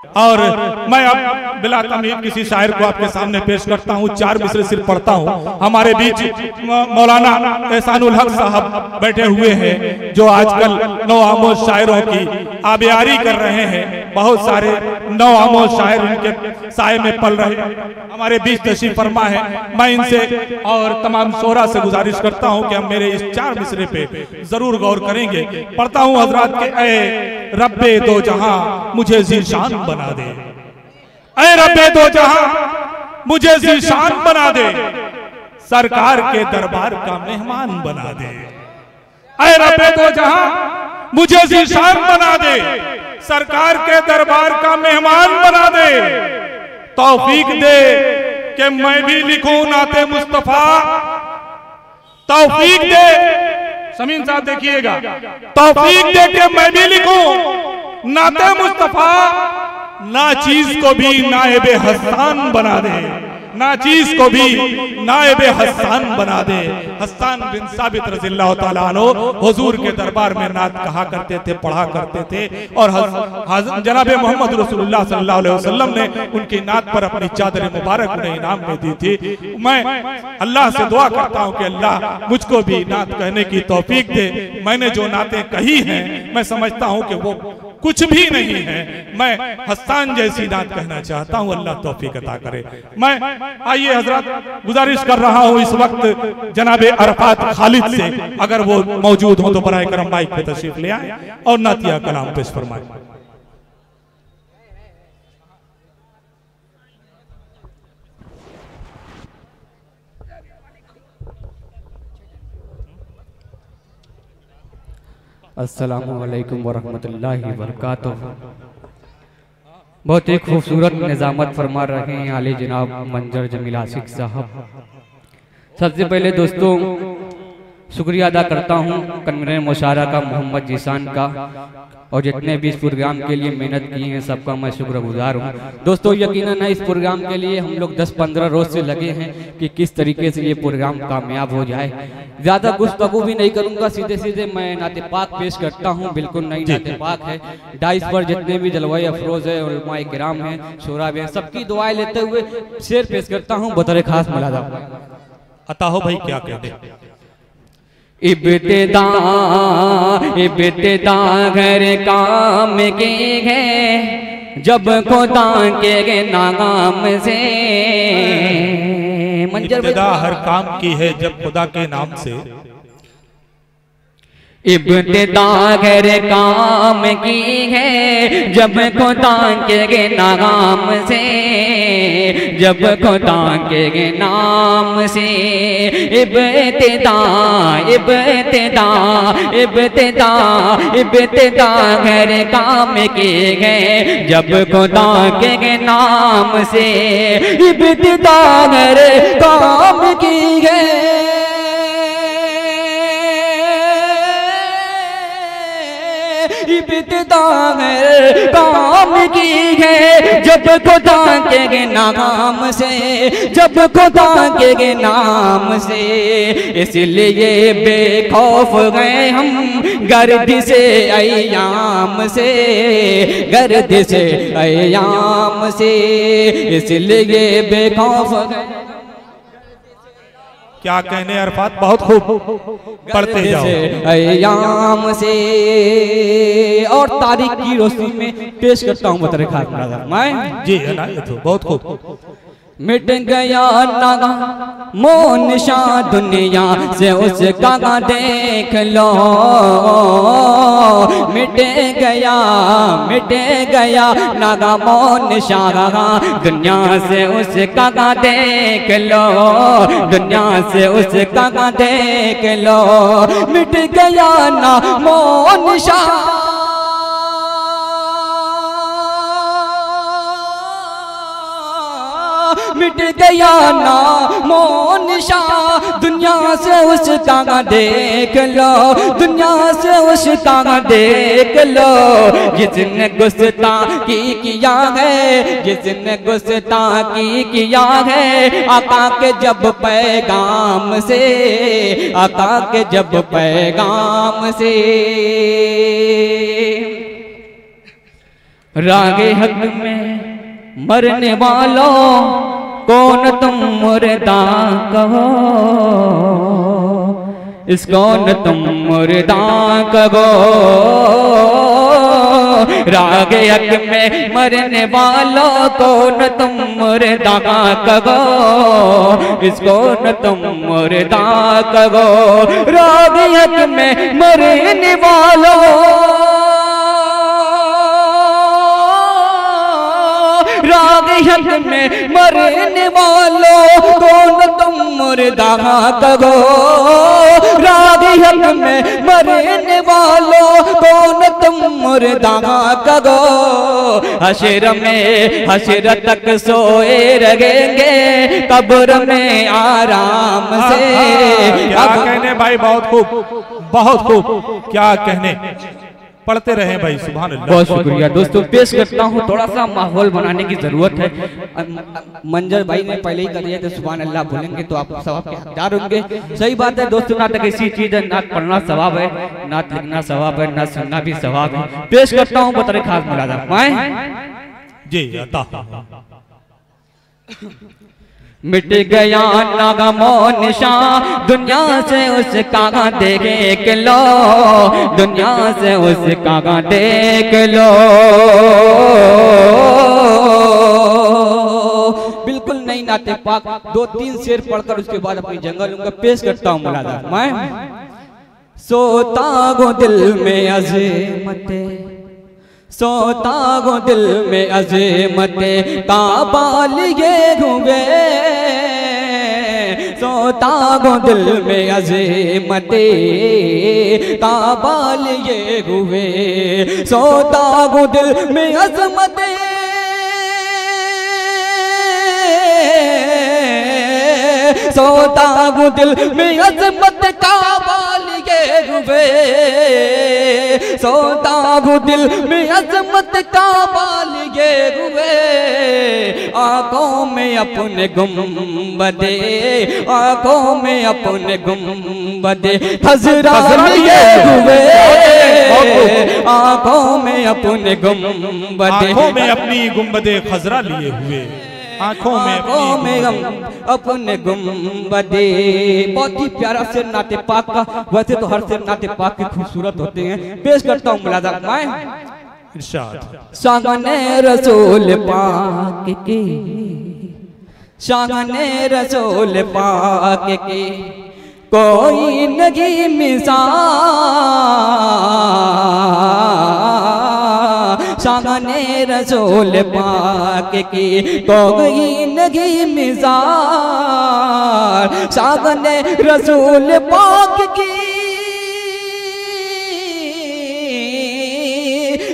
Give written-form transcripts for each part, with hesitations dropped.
और मैं अब बिला तमीर किसी शायर को आपके सामने पेश करता हूँ। 4 मिसरे सिर्फ पढ़ता हूँ। हमारे बीच मौलाना एहसानुल हक साहब बैठे हुए हैं जो आजकल नौआमोज शायरों की आबियारी कर रहे हैं। बहुत सारे नौआमोज शायर उनके साए में पल रहे हैं। हमारे बीच तशरीफ फरमा है। मैं इनसे और तमाम शोरा से गुजारिश करता हूँ कि हम मेरे इस 4 मिसरे पे जरूर गौर करेंगे। पढ़ता हूँ हजरात के ऐ रब्बे दो जहां मुझे ज़ीशान बना दे, ऐ रब्बे दो जहां मुझे ज़ीशान बना दे, सरकार के दरबार का मेहमान बना दे। ऐ रब्बे दो जहां मुझे ज़ीशान बना दे, सरकार के दरबार का मेहमान बना दे। तौफीक दे कि मैं भी लिखूं नाते मुस्तफा, तौफीक दे, समीन साहब देखिएगा, तौफीक दे के मैं भी लिखूं नाते मुस्तफा, ना चीज को भी नाएबे हस्सान बना दे, ना चीज को भी नाएबे हस्सान बना दे। हस्सान बिन साबित रज़ियल्लाहु ताला अन्हु हुजूर के दरबार में नात कहा करते थे, पढ़ा करते थे और जनाबे मोहम्मद रसूलुल्लाह सल्लल्लाहु अलैहि वसल्लम ने उनकी नात पर अपनी चादर मुबारक उन्हें इनाम में दी थी। मैं अल्लाह से दुआ करता हूँ कि अल्लाह मुझको भी नात कहने की तौफीक दे। मैंने जो नातें कही हैं मैं समझता हूँ कि वो कुछ भी नहीं है। मैं हस्सान जैसी नात कहना चाहता हूँ, अल्लाह तौफीक अता करे। मैं आइए हजरत गुजारिश कर रहा हूँ इस वक्त जनाबे अरफात खालिद से, अगर वो मौजूद हो तो बराए करम माइक पे तशरीफ ले आए और नातिया कलाम पेश फरमाए। अस्सलामु अलैकुम वरहमतुल्लाहि वबरकातुहू। बहुत ही खूबसूरत निज़ामत फरमा रहे हैं आले जनाब मंजर जमील आशिक साहब। सबसे पहले दोस्तों शुक्रिया अदा करता हूँ कन्वीनर मुशारा का मोहम्मद जीशान का, और जितने भी इस प्रोग्राम के लिए मेहनत की हैं सबका मैं शुक्रगुजार हूँ। दोस्तों यकीनन इस प्रोग्राम के लिए हम लोग 10-15 रोज से लगे हैं कि किस तरीके से ये प्रोग्राम कामयाब हो जाए। ज़्यादा गुफ्तगू भी नहीं करूँगा, सीधे सीधे मैं नाते पाक पेश करता हूँ। बिल्कुल नई नाते पाक है। डाइस पर जितने भी जलवाए अफरोज है, उलमाए किराम हैं, शोरा भी हैं, सबकी दुआएं लेते हुए शेर पेश करता हूँ बतौर खास मलादा। अता हो भाई क्या कहते इब्तिदा घर काम के है जब खुदा के नाम से। इब्तिदा हर काम की है जब खुदा के नाम से। इब्तिदा घर काम की है जब खुदा के नाम से, जब खुदा के नाम से। इब्तिदा इब्तिदा इब्तिदा इब्तिदा घर काम की है जब खुदा के नाम से। इब्तिदा घर काम की है इब्तिदा काम की है जब खुदा के नाम से, जब खुदा के नाम से। इसलिए बेखौफ गए हम गर्द से अय्याम से, गर्द से अय्याम से। इसलिए बेखौफ गए। क्या कहने अरफात, बहुत खूब पढ़ते जाओ। अय्याम से और तारीख की रोशनी में पेश करता हूँ बतरे खास मैं जी तो बहुत खूब। मिट गया नागा मोन शाह दुनिया से उसका देख लो। मिट गया नागा मोन शाह दुनिया से उसका देख लो, दुनिया से उसका देख लो। मिट गया ना मोन शाह मिट गया ना मोन शाह दुनिया से उसका देख लो, दुनिया से उसका देख लो। जिसने गुस्ताखी किया है, जिसने गुस्ताखी किया है आका के जब पैगाम से, आका के जब पैगाम से। रागे हक में मरने वालों कौन तुम मुर्दा कहो, इसको न तुम मुर्दा कहो। रागे हक में मरने वालों को न तुम मुर्दा कहो, इसको न तुम मुर्दा कहो। रागे हक में मरने वालों, रागे हक में मरने वालों को न तुम मुर्दा कहो। रागे हक में मरने वालों को न तुम मुर्दा कहो। हशर में हशर तक सोए रहेंगे, कब्र में आराम से। क्या कहने भाई, बहुत खूब, बहुत खूब, क्या कहने। पढ़ते रहे भाई, सुभान अल्लाह। बहुत शुक्रिया दोस्तों। पेश करता हूँ, थोड़ा सा माहौल बनाने की जरूरत है। मंजर भाई ने पहले ही कर दिया था, सुभान अल्लाह बोलेंगे तो आप सवाब के हकदार होंगे। सही बात है दोस्तों, नात एक ऐसी चीज है, नात पढ़ना सवाब है, नात लिखना सवाब है, नात सुनना भी सवाब है। पेश करता हूँ बतौर खास मुलाजा जी। अता मिट गया नागमो निशान, दुनिया से उसका देख लो, दुनिया से उसका देख लो। बिल्कुल नहीं नाते पाक, 2-3 शेर पढ़कर उसके बाद अपनी जंगल उनका पेश करता हूँ मुलाजा। मैं सोता गो दिल में अज़ीमते, सोता गो दिल में अज़ीमते काबा लिए हुए, सोता गो दिल में अज़ीमते काबा लिए हुए। सोता गो दिल में अज़मते, सोता गो दिल में अज़मत काबा लिए हुए। सोता गो दिल में अज़मत काबा लिए हुए। आँखों में अपने गुंबदे, आँखों में अपने गुंबदे खज़रा लिए हुए। आँखों में अपने गुंबदे, आँखों में अपनी गुंबदे खज़रा लिए हुए। आँखों में अपने गुंबदे। बहुत ही प्यारा शेर नाते पाक का। वैसे तो हर शेर नाते पाक के खूबसूरत होते हैं। पेश करता हूँ मुलाजा मैं इरशाद। शागने रसूल पाक की, शागने रसूल पाक की कोई नहीं मिसाल। शागने रसूल पाक की कोई नहीं मिसाल। शागने रसूल पाक की,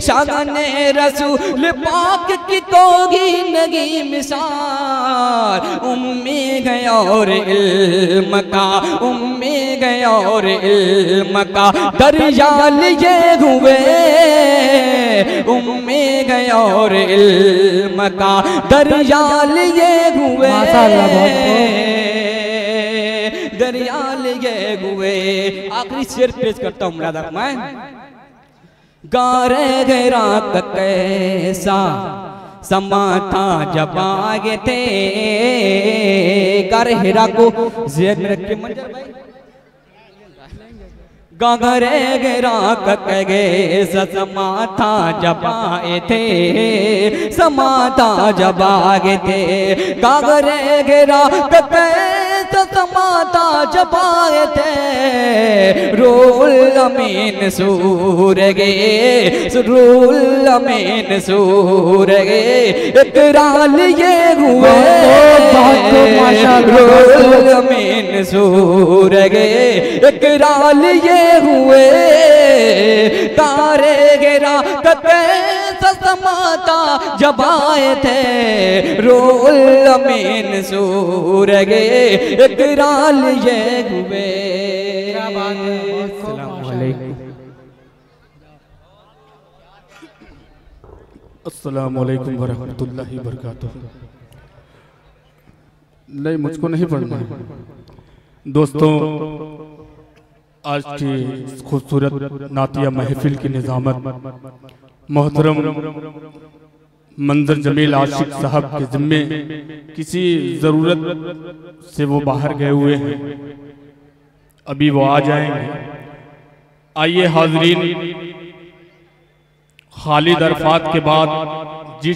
शागने रसूल पाक की कोई नहीं मिसाल। उम्मी गया और इल्म का, उम्मी गया और इल्म का दरिया लिए हुए। उम्मी गया और इल्म का दरिया लिए हुए। दरिया लिए हुए। आखिरी शेर पेश करता हूँ मुलाजा मैं। गारे गैरा कैसा समा था जब आगे थे। गारे हेरा को जेब में रख के मंजर भाई। गागरे गैरा कगे समा था जब आए थे, समा था जब आगे थे। गागरे गैरा कगे समाता जब आए थे। रूल अमीन सूर गे, रूल अमीन सूर गे इकरार ये हुए। रूल अमीन सूर गे इकरार ये हुए। तारे गिरा कते समाता जब आए थे। रूल अमीन सूर गे इकरार ये हुए। अस्सलाम वालेकुम वरहमतुल्लाहि वबरकातुहू। नहीं, मुझको नहीं पढ़ना है। दोस्तों, आज की खूबसूरत नातिया महफिल की निज़ामत मोहतरम मंजर जमील आशिक साहब के जिम्मे किसी ज़रूरत से वो बाहर गए हुए हैं, अभी वो आ जाएंगे। आइए हाज़रीन, खालिद अरफात के बाद